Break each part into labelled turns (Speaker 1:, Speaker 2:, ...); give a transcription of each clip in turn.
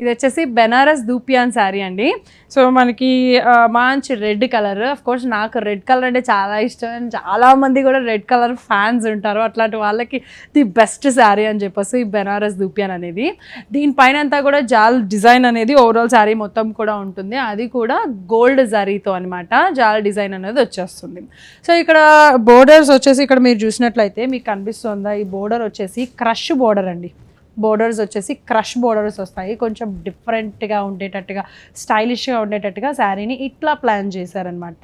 Speaker 1: ఇది వచ్చేసి బెనారస్ దూపియాన్ శారీ అండి. సో మనకి మంచి రెడ్ కలర్. ఆఫ్ కోర్స్ నాకు రెడ్ కలర్ అంటే చాలా ఇష్టం అండ్ చాలామంది కూడా రెడ్ కలర్ ఫ్యాన్స్ ఉంటారు. అట్లాంటి వాళ్ళకి ది బెస్ట్ శారీ అని చెప్పేసి ఈ బెనారస్ దూపియాన్ అనేది. దీనిపైన అంతా కూడా జాల్ డిజైన్ అనేది ఓవరాల్ శారీ మొత్తం కూడా ఉంటుంది. అది కూడా గోల్డ్ జరీతో అనమాట జాల్ డిజైన్ అనేది వచ్చేస్తుంది. సో ఇక్కడ బోర్డర్స్ వచ్చేసి ఇక్కడ మీరు చూసినట్లయితే మీకు కనిపిస్తుందా, ఈ బోర్డర్ వచ్చేసి క్రష్ బోర్డర్ అండి. బోర్డర్స్ వచ్చేసి క్రష్ బోర్డర్స్ వస్తాయి. కొంచెం డిఫరెంట్గా ఉండేటట్టుగా స్టైలిష్గా ఉండేటట్టుగా శారీని ఇట్లా ప్లాన్ చేశారనమాట.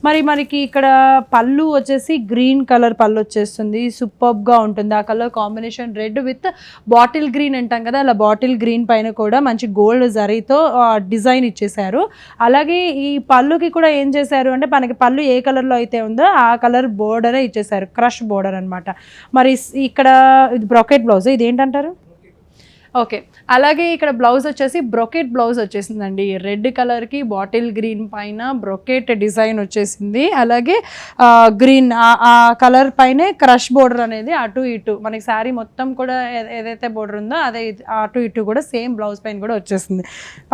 Speaker 1: మరి మనకి ఇక్కడ పళ్ళు వచ్చేసి గ్రీన్ కలర్ పళ్ళు వచ్చేస్తుంది. సూపర్బ్గా ఉంటుంది. ఆ colour combination red with bottle green అంటాం కదా, అలా బాటిల్ గ్రీన్ పైన కూడా మంచి గోల్డ్ జరీతో డిజైన్ ఇచ్చేసారు. అలాగే ఈ పళ్ళుకి కూడా ఏం చేశారు అంటే మనకి పళ్ళు ఏ కలర్లో అయితే ఉందో ఆ కలర్ బోర్డరే ఇచ్చేసారు. క్రష్ బోర్డర్ అనమాట. మరి ఇక్కడ ఇది బ్రొకెట్ బ్లౌజ్, ఇది ఏంటంటారు? ఓకే. అలాగే ఇక్కడ బ్లౌజ్ వచ్చేసి బ్రొకెట్ బ్లౌజ్ వచ్చేసిందండి. రెడ్ కలర్కి బాటిల్ గ్రీన్ పైన బ్రొకెట్ డిజైన్ వచ్చేసింది. అలాగే గ్రీన్ ఆ కలర్ పైనే క్రష్ బోర్డర్ అనేది అటు ఇటు మనకి శారీ మొత్తం కూడా ఏదైతే బోర్డర్ ఉందో అదే అటు ఇటు కూడా సేమ్ బ్లౌజ్ పైన కూడా వచ్చేస్తుంది.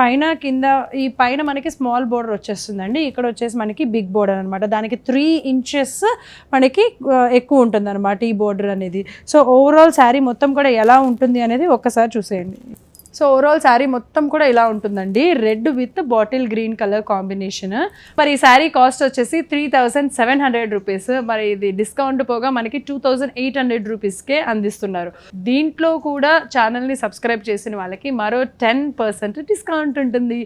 Speaker 1: పైన కింద ఈ పైన మనకి స్మాల్ బోర్డర్ వచ్చేస్తుందండి. ఇక్కడ వచ్చేసి మనకి బిగ్ బోర్డర్ అనమాట. దానికి 3 inches మనకి ఎక్కువ ఉంటుంది అనమాట ఈ బోర్డర్ అనేది. సో ఓవరాల్ శారీ మొత్తం కూడా ఎలా ఉంటుంది అనేది ఒక్కసారి చూసేయండి. సో ఓవరాల్ శారీ మొత్తం కూడా ఇలా ఉంటుందండి. Red with bottle green colour combination. మరి ఈ శారీ కాస్ట్ వచ్చేసి 3700 రూపీస్. మరి ఇది డిస్కౌంట్ పోగా మనకి 2800 రూపీస్కే అందిస్తున్నారు. దీంట్లో కూడా ఛానల్ని సబ్స్క్రైబ్ చేసిన వాళ్ళకి మరో 10% డిస్కౌంట్ ఉంటుంది.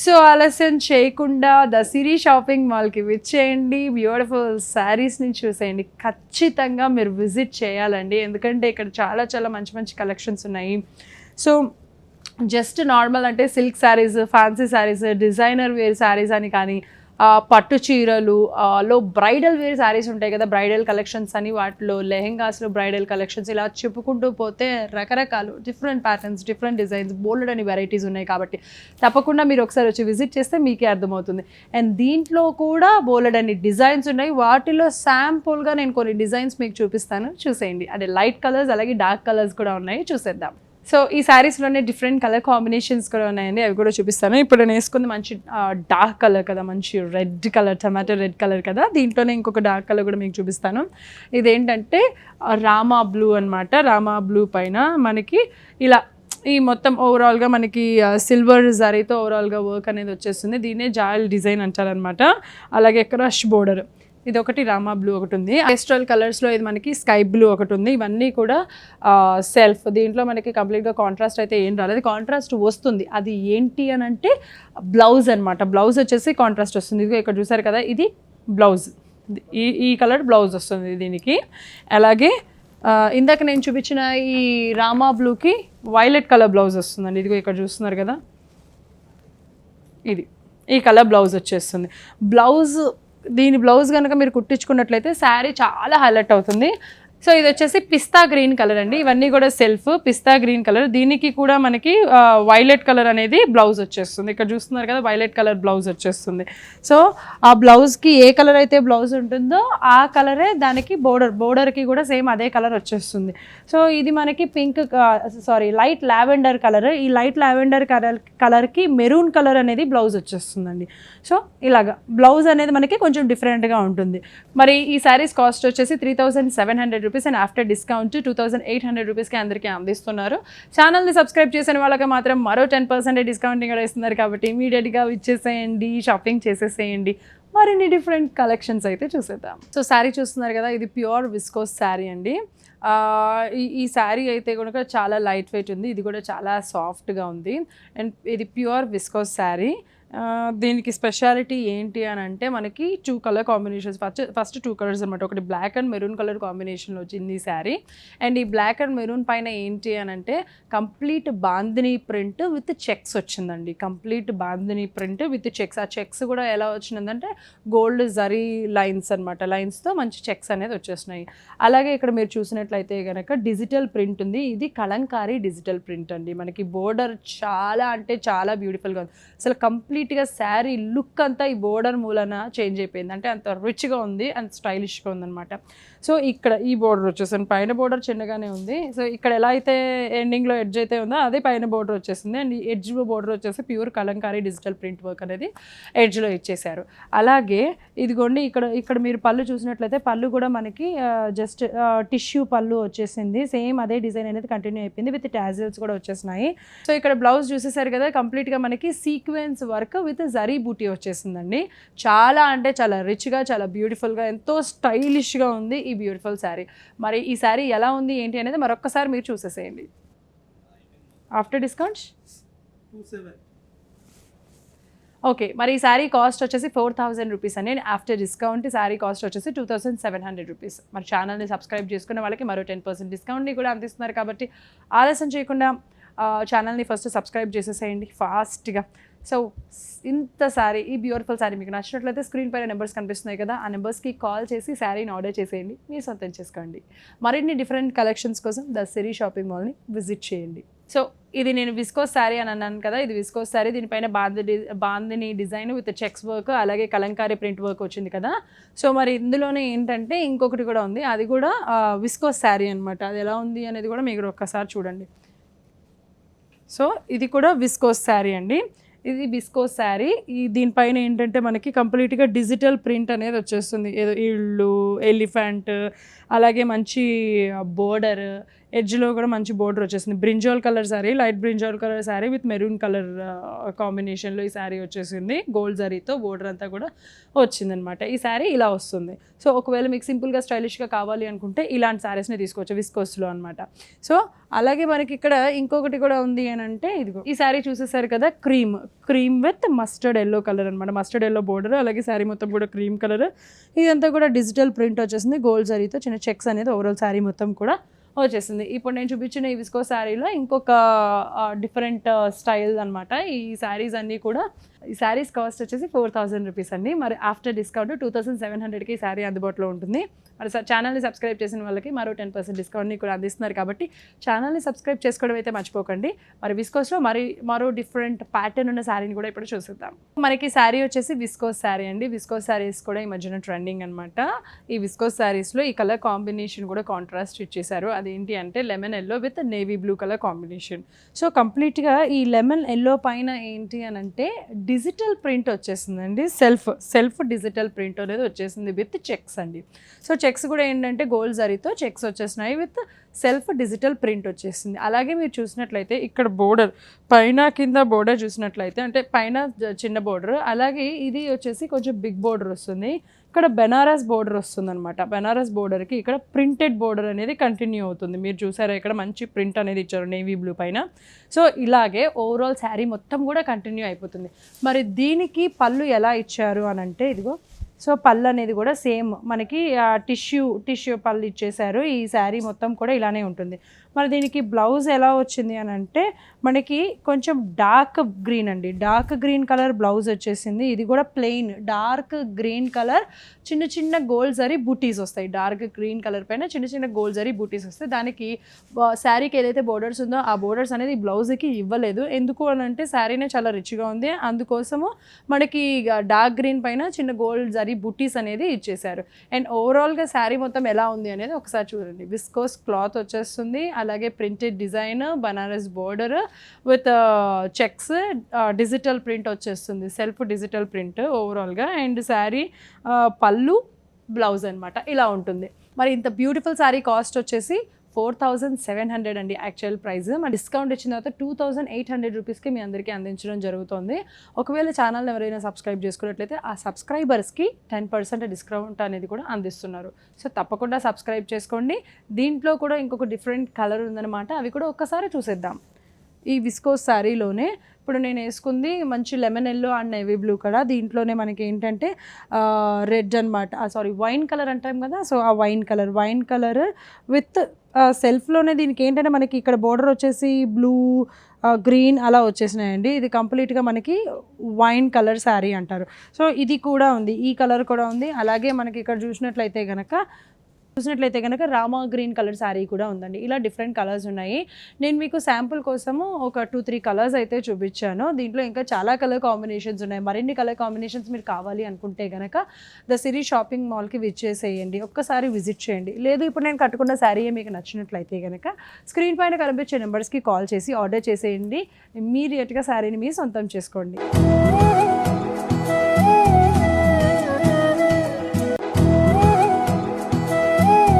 Speaker 1: సో ఆలస్యం చేయకుండా ద సిరి షాపింగ్ మాల్కి విచ్చేయండి. బ్యూటిఫుల్ శారీస్ని చూసేయండి. ఖచ్చితంగా మీరు విజిట్ చేయాలండి. ఎందుకంటే ఇక్కడ చాలా చాలా మంచి మంచి కలెక్షన్స్ ఉన్నాయి. సో జస్ట్ నార్మల్ అంటే silk saris, fancy saris, designer wear saris అని కానీ పట్టు చీరలు లో బ్రైడల్ వేర్ శారీస్ ఉంటాయి కదా, బ్రైడల్ కలెక్షన్స్ అని, వాటిలో లెహెంగాస్లో బ్రైడల్ కలెక్షన్స్, ఇలా చెప్పుకుంటూ పోతే రకరకాలు డిఫరెంట్ ప్యాటర్న్స్, డిఫరెంట్ డిజైన్స్, బోల్డ్ అని వెరైటీస్ ఉన్నాయి. కాబట్టి తప్పకుండా మీరు ఒకసారి వచ్చి విజిట్ చేస్తే మీకే అర్థమవుతుంది. అండ్ దీంట్లో కూడా బోల్డ్ అని డిజైన్స్ ఉన్నాయి. వాటిలో శాంపుల్గా నేను కొన్ని డిజైన్స్ మీకు చూపిస్తాను, చూసేయండి. అంటే లైట్ కలర్స్ అలాగే డార్క్ కలర్స్ కూడా ఉన్నాయి, చూసేద్దాం. సో ఈ శారీస్లోనే డిఫరెంట్ కలర్ కాంబినేషన్స్ కూడా ఉన్నాయండి, అవి కూడా చూపిస్తాను. ఇప్పుడు నేను వేసుకుంది మంచి డార్క్ కలర్ కదా, మంచి red colour, tomato red colour కదా. దీంట్లోనే ఇంకొక డార్క్ కలర్ కూడా మీకు చూపిస్తాను. ఇదేంటంటే రామా బ్లూ అనమాట. రామా బ్లూ పైన మనకి ఇలా ఈ మొత్తం ఓవరాల్గా మనకి సిల్వర్ జరీతో ఓవరాల్గా వర్క్ అనేది వచ్చేస్తుంది. దీన్నే జాయల్ డిజైన్ అంటారనమాట. అలాగే క్రష్ బోర్డర్ ఇది ఒకటి, రామా బ్లూ ఒకటి ఉంది. పేస్టల్ కలర్స్లో ఇది మనకి స్కై బ్లూ ఒకటి ఉంది. ఇవన్నీ కూడా సెల్ఫ్. దీంట్లో మనకి కంప్లీట్గా కాంట్రాస్ట్ అయితే ఏం రాలేదు. కాంట్రాస్ట్ వస్తుంది, అది ఏంటి అని అంటే బ్లౌజ్ అనమాట. బ్లౌజ్ వచ్చేసి కాంట్రాస్ట్ వస్తుంది. ఇది ఇక్కడ చూసారు కదా, ఇది బ్లౌజ్. ఈ కలర్ బ్లౌజ్ వస్తుంది దీనికి. అలాగే ఇందాక నేను చూపించిన ఈ రామా బ్లూకి వైలెట్ కలర్ బ్లౌజ్ వస్తుందండి. ఇదిగో ఇక్కడ చూస్తున్నారు కదా, ఇది ఈ కలర్ బ్లౌజ్ వచ్చేస్తుంది. దీని బ్లౌజ్ కనుక మీరు కుట్టించుకున్నట్లయితే శారీ చాలా హైలైట్ అవుతుంది. సో ఇది వచ్చేసి పిస్తా గ్రీన్ కలర్ అండి. ఇవన్నీ కూడా సెల్ఫ్ పిస్తా గ్రీన్ కలర్. దీనికి కూడా మనకి వైలెట్ కలర్ అనేది బ్లౌజ్ వచ్చేస్తుంది. ఇక్కడ చూస్తున్నారు కదా, వైలెట్ కలర్ బ్లౌజ్ వచ్చేస్తుంది. సో ఆ బ్లౌజ్కి ఏ కలర్ అయితే బ్లౌజ్ ఉంటుందో ఆ కలరే దానికి బోర్డర్కి కూడా సేమ్ అదే కలర్ వచ్చేస్తుంది. సో ఇది మనకి లైట్ లావెండర్ కలర్. ఈ లైట్ లావెండర్ కలర్కి మెరూన్ కలర్ అనేది బ్లౌజ్ వచ్చేస్తుందండి. సో ఇలాగా బ్లౌజ్ అనేది మనకి కొంచెం డిఫరెంట్గా ఉంటుంది. మరి ఈ శారీస్ కాస్ట్ వచ్చేసి 3700 రూపీస్ అండ్ ఆఫ్టర్ డిస్కౌంట్ 2800 రూపీస్కి అందరికీ అందిస్తున్నారు. ఛానల్ని సబ్స్క్రైబ్ చేసిన వాళ్ళకి మాత్రం మరో 10% డిస్కౌంటింగ్ కూడా ఇస్తున్నారు. కాబట్టి ఇమీడియట్గా ఇచ్చేసేయండి, షాపింగ్ చేసేసేయండి. మరిన్ని డిఫరెంట్ కలెక్షన్స్ అయితే చూసేద్దాం. సో శారీ చూస్తున్నారు కదా, ఇది ప్యూర్ విస్కోస్ శారీ అండి. ఈ శారీ అయితే కనుక చాలా లైట్ వెయిట్ ఉంది. ఇది కూడా చాలా సాఫ్ట్గా ఉంది. అండ్ ఇది ప్యూర్ విస్కోస్ శారీ. దీనికి స్పెషాలిటీ ఏంటి అని అంటే మనకి 2 కలర్ కాంబినేషన్స్. ఫస్ట్ 2 కలర్స్ అనమాట. ఒకటి బ్లాక్ అండ్ మెరూన్ కలర్ కాంబినేషన్లో వచ్చింది ఈ శారీ. అండ్ ఈ బ్లాక్ అండ్ మెరూన్ పైన ఏంటి అని అంటే complete bandhani print with checks వచ్చిందండి. Complete bandhani print with checks. ఆ చెక్స్ కూడా ఎలా వచ్చిందంటే గోల్డ్ జరీ లైన్స్ అనమాట. లైన్స్తో మంచి చెక్స్ అనేది వచ్చేసినాయి. అలాగే ఇక్కడ మీరు చూసినట్లయితే కనుక డిజిటల్ ప్రింట్ ఉంది. ఇది కలంకారీ డిజిటల్ ప్రింట్ అండి. మనకి బోర్డర్ చాలా అంటే చాలా బ్యూటిఫుల్గా ఉంది. అసలు కంప్లీట్ కంప్లీట్గా శారీ లుక్ అంతా ఈ బోర్డర్ మూలన చేంజ్ అయిపోయింది. అంటే అంత రిచ్గా ఉంది, అంత స్టైలిష్గా ఉందన్నమాట. సో ఇక్కడ ఈ బోర్డర్ వచ్చేసింది, పైన బోర్డర్ చిన్నగానే ఉంది. సో ఇక్కడ ఎలా అయితే ఎండింగ్లో ఎడ్జ్ అయితే ఉందో అదే పైన బోర్డర్ వచ్చేసింది. అండ్ ఈ ఎడ్జ్ బోర్డర్ వచ్చేసి pure Kalamkari digital print work అనేది ఎడ్జ్లో ఇచ్చేసారు. అలాగే ఇదిగోండి ఇక్కడ మీరు పళ్ళు చూసినట్లయితే పళ్ళు కూడా మనకి జస్ట్ టిష్యూ పళ్ళు వచ్చేసింది. సేమ్ అదే డిజైన్ అనేది కంటిన్యూ అయిపోయింది విత్ టాజిల్స్ కూడా వచ్చేసినాయి. సో ఇక్కడ బ్లౌజ్ చూసేసారు కదా, కంప్లీట్గా మనకి సీక్వెన్స్ వర్క్ విత్ జరీ బూటీ వచ్చేసిందండి. చాలా అంటే చాలా రిచ్గా, చాలా బ్యూటిఫుల్గా, ఎంతో స్టైలిష్గా ఉంది ఈ బ్యూటిఫుల్ శారీ. మరి ఈ శారీ ఎలా ఉంది ఏంటి అనేది మరొక్కసారి మీరు చూసేసేయండి. After discount
Speaker 2: 27.
Speaker 1: ఓకే, మరి ఈ శారీ కాస్ట్ వచ్చేసి 4000 రూపీస్ అండి. ఆఫ్టర్ డిస్కౌంట్ శారీ కాస్ట్ వచ్చేసి 2700 రూపీస్. మరి ఛానల్ని సబ్స్క్రైబ్ చేసుకునే వాళ్ళకి మరో 10% డిస్కౌంట్ని కూడా అందిస్తున్నారు. కాబట్టి ఆలస్యం చేయకుండా ఛానల్ని ఫస్ట్ సబ్స్క్రైబ్ చేసేసేయండి ఫాస్ట్గా. సో ఇంత శారీ, ఈ బ్యూటిఫుల్ శారీ మీకు నచ్చినట్లయితే స్క్రీన్ పైన నెంబర్స్ కనిపిస్తున్నాయి కదా, ఆ నెంబర్స్కి కాల్ చేసి శారీని ఆర్డర్ చేసేయండి, మీరు సొంతం చేసుకోండి. మరిన్ని డిఫరెంట్ కలెక్షన్స్ కోసం ద సిరీ షాపింగ్ మాల్ని విజిట్ చేయండి. సో ఇది నేను విస్కోస్ శారీ అని అన్నాను కదా, ఇది విస్కోస్ శారీ. దీనిపైన bandhani design with checks work, అలాగే కలంకారీ ప్రింట్ వర్క్ వచ్చింది కదా. సో మరి ఇందులోనే ఏంటంటే ఇంకొకటి కూడా ఉంది, అది కూడా విస్కోస్ శారీ అనమాట. అది ఎలా ఉంది అనేది కూడా మీరు ఒక్కసారి చూడండి. సో ఇది కూడా విస్కోస్ శారీ అండి. ఇది విస్కోస్ శారీ. దీనిపైన ఏంటంటే మనకి కంప్లీట్గా డిజిటల్ ప్రింట్ అనేది వచ్చేస్తుంది. ఏదో ఇళ్ళు, ఎలిఫెంట్, అలాగే మంచి బోర్డర్, ఎడ్జ్లో కూడా మంచి బోర్డర్ వచ్చేసింది. Brinjal colour sari, light brinjal colour sari with maroon colour కాంబినేషన్లో ఈ శారీ వచ్చేసింది. గోల్డ్ జరీతో బోర్డర్ అంతా కూడా వచ్చిందనమాట. ఈ శారీ ఇలా వస్తుంది. సో ఒకవేళ మీకు సింపుల్గా స్టైలిష్గా కావాలి అనుకుంటే ఇలాంటి శారీస్ని తీసుకోవచ్చు విస్కోస్లో అనమాట. సో అలాగే మనకి ఇక్కడ ఇంకొకటి కూడా ఉంది అని అంటే, ఇదిగో ఈ శారీ చూసేసారు కదా, cream with mustard yellow colour అనమాట. మస్టర్డ్ ఎల్లో బోర్డర్, అలాగే శారీ మొత్తం కూడా క్రీమ్ కలర్. ఇదంతా కూడా డిజిటల్ ప్రింట్ వచ్చేసింది. గోల్డ్ జరీతో చిన్న చెక్స్ అనేది ఓవరాల్ శారీ మొత్తం కూడా వచ్చేసింది. ఇప్పుడు నేను చూపించిన ఈ విస్కో శారీలో ఇంకొక డిఫరెంట్ స్టైల్ అనమాట. ఈ శారీస్ అన్నీ కూడా, ఈ శారీస్ కాస్ట్ వచ్చేసి 4000 రూపీస్ అండి. మరి ఆఫ్టర్ డిస్కౌంట్ 2700కి ఈ శారీ అందుబాటులో ఉంటుంది. మరి ఛానల్ని సబ్స్క్రైబ్ చేసిన వాళ్ళకి మరో 10% డిస్కౌంట్ని కూడా అందిస్తున్నారు. కాబట్టి ఛానల్ని సబ్స్క్రైబ్ చేసుకోవడం అయితే మర్చిపోకండి. మరి విస్కోస్లో మరో డిఫరెంట్ ప్యాటర్న్ ఉన్న శారీని కూడా ఇప్పుడు చూసేద్దాం. మనకి శారీ వచ్చేసి విస్కోస్ శారీ అండి. విస్కోస్ శారీస్ కూడా ఈ మధ్యన ట్రెండింగ్ అనమాట. ఈ విస్కోస్ శారీస్లో ఈ కలర్ కాంబినేషన్ కూడా కాంట్రాస్ట్ ఇచ్చేసారు. అదేంటి అంటే lemon yellow with navy blue colour combination. So కంప్లీట్గా ఈ లెమన్ ఎల్లో పైన ఏంటి అని అంటే డిజిటల్ ప్రింట్ వచ్చేసిందండి. సెల్ఫ్ డిజిటల్ ప్రింట్ అనేది వచ్చేసింది విత్ చెక్స్ అండి. సో చెక్స్ కూడా ఏంటంటే గోల్డ్ జరీతో చెక్స్ వచ్చేసినాయి విత్ సెల్ఫ్ డిజిటల్ ప్రింట్ వచ్చేసింది. అలాగే మీరు చూసినట్లయితే ఇక్కడ బోర్డర్, పైన కింద బోర్డర్ చూసినట్లయితే అంటే పైన చిన్న బోర్డర్, అలాగే ఇది వచ్చేసి కొంచెం బిగ్ బోర్డర్ వస్తుంది. ఇక్కడ బెనారస్ బోర్డర్ వస్తుంది అనమాట. బెనారస్ బోర్డర్కి ఇక్కడ ప్రింటెడ్ బోర్డర్ అనేది కంటిన్యూ అవుతుంది. మీరు చూసారా, ఇక్కడ మంచి ప్రింట్ అనేది ఇచ్చారు నేవీ బ్లూ పైన. సో ఇలాగే ఓవరాల్ శారీ మొత్తం కూడా కంటిన్యూ అయిపోతుంది. మరి దీనికి పళ్ళు ఎలా ఇచ్చారు అని అంటే, ఇదిగో సో పళ్ళు అనేది కూడా సేమ్ మనకి టిష్యూ పళ్ళు ఇచ్చేసారు. ఈ శారీ మొత్తం కూడా ఇలానే ఉంటుంది. మరి దీనికి బ్లౌజ్ ఎలా వచ్చింది అని అంటే మనకి కొంచెం డార్క్ గ్రీన్ అండి, డార్క్ గ్రీన్ కలర్ బ్లౌజ్ వచ్చేసింది. ఇది కూడా ప్లెయిన్ డార్క్ గ్రీన్ కలర్, చిన్న చిన్న గోల్డ్ జరీ బూటీస్ వస్తాయి. డార్క్ గ్రీన్ కలర్ పైన చిన్న చిన్న గోల్డ్ జరీ బూటీస్ వస్తాయి. దానికి శారీకి ఏదైతే బోర్డర్స్ ఉందో ఆ బోర్డర్స్ అనేది బ్లౌజ్కి ఇవ్వలేదు. ఎందుకు అని అంటే శారీనే చాలా రిచ్గా ఉంది, అందుకోసము మనకి డార్క్ గ్రీన్ పైన చిన్న గోల్డ్ జరీ బూటీస్ అనేది ఇచ్చేసారు. అండ్ ఓవరాల్గా శారీ మొత్తం ఎలా ఉంది అనేది ఒకసారి చూడండి. విస్కోస్ క్లాత్ వచ్చేస్తుంది, అలాగే printed design, Banaras border with checks, digital print వచ్చేస్తుంది, సెల్ఫ్ డిజిటల్ ప్రింట్ ఓవరాల్గా. అండ్ శారీ పళ్ళు, బ్లౌజ్ అనమాట ఇలా ఉంటుంది. మరి ఇంత బ్యూటిఫుల్ శారీ కాస్ట్ వచ్చేసి 4700 అండి యాక్చువల్ ప్రైస్. మన డిస్కౌంట్ ఇచ్చిన తర్వాత 2800 రూపీస్కి మీ అందరికీ అందించడం జరుగుతుంది. ఒకవేళ ఛానల్ ఎవరైనా సబ్స్క్రైబ్ చేసుకున్నట్లయితే ఆ సబ్స్క్రైబర్స్కి 10% డిస్కౌంట్ అనేది కూడా అందిస్తున్నారు. సో తప్పకుండా సబ్స్క్రైబ్ చేసుకోండి. దీంట్లో కూడా ఇంకొక డిఫరెంట్ కలర్ ఉందన్నమాట, అవి కూడా ఒక్కసారి చూసేద్దాం. ఈ విస్కోస్ శారీలోనే ఇప్పుడు నేను వేసుకుంది మంచి lemon yellow and navy blue కదా, దీంట్లోనే మనకి ఏంటంటే రెడ్ అనమాట, వైన్ కలర్ అంటాం కదా. సో ఆ వైన్ కలర్ విత్ సెల్ఫ్లోనే దీనికి ఏంటంటే మనకి ఇక్కడ బోర్డర్ వచ్చేసి బ్లూ, గ్రీన్ అలా వచ్చేసినాయండి. ఇది కంప్లీట్గా మనకి వైన్ కలర్ శారీ అంటారు. సో ఇది కూడా ఉంది, ఈ కలర్ కూడా ఉంది. అలాగే మనకి ఇక్కడ చూసినట్లయితే కనుక చూసినట్లయితే కనుక రామా గ్రీన్ కలర్ శారీ కూడా ఉందండి. ఇలా డిఫరెంట్ కలర్స్ ఉన్నాయి. నేను మీకు శాంపుల్ కోసము ఒక 2-3 కలర్స్ అయితే చూపించాను. దీంట్లో ఇంకా చాలా కలర్ కాంబినేషన్స్ ఉన్నాయి. మరిన్ని కలర్ కాంబినేషన్స్ మీరు కావాలి అనుకుంటే కనుక ద సిరీ షాపింగ్ మాల్కి విచ్చేసేయండి, ఒక్కసారి విజిట్ చేయండి. లేదు ఇప్పుడు నేను కట్టుకున్న శారీ మీకు నచ్చినట్లయితే కనుక స్క్రీన్ పైన కనిపించే నెంబర్స్కి కాల్ చేసి ఆర్డర్ చేసేయండి. ఇమ్మీడియట్గా శారీని మీ సొంతం చేసుకోండి.